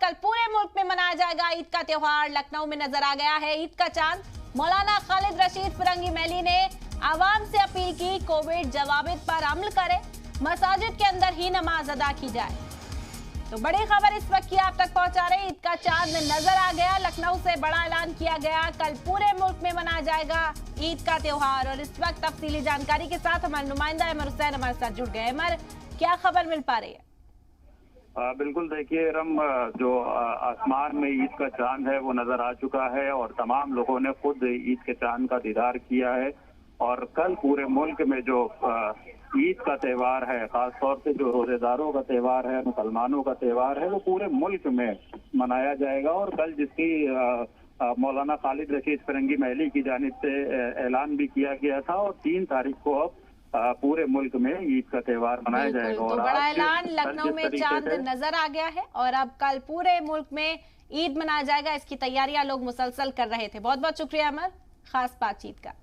कल पूरे मुल्क में मनाया जाएगा ईद का त्योहार। लखनऊ में नजर आ गया है ईद का चांद। मौलाना खालिद रशीद फिरंगी महली ने आवाम से अपील की कोविड जवाबित पर अमल करे, मसाजिद के अंदर ही नमाज अदा की जाए। तो बड़ी खबर इस वक्त की आप तक पहुंचा रहे, ईद का चांद नजर आ गया। लखनऊ से बड़ा ऐलान किया गया, कल पूरे मुल्क में मनाया जाएगा ईद का त्योहार। और इस वक्त तफसीली जानकारी के साथ हमारे नुमाइंदा अमर हुसैन हमारे साथ जुड़ गए। अमर, क्या खबर मिल पा रही है? बिल्कुल, देखिए रम, जो आसमान में ईद का चांद है वो नजर आ चुका है और तमाम लोगों ने खुद ईद के चांद का दीदार किया है। और कल पूरे मुल्क में जो ईद का त्यौहार है, खास तौर से जो रोजेदारों का त्यौहार है, मुसलमानों का त्यौहार है, वो पूरे मुल्क में मनाया जाएगा। और कल जिसकी मौलाना खालिद रशीद फिरंगी महली की जानिब से ऐलान भी किया गया था, और 3 तारीख को अब पूरे मुल्क में ईद का त्योहार मनाया जाएगा। तो बड़ा ऐलान, लखनऊ में चांद नजर आ गया है और अब कल पूरे मुल्क में ईद मनाया जाएगा। इसकी तैयारियां लोग मुसलसल कर रहे थे। बहुत बहुत शुक्रिया अमर, खास बातचीत का।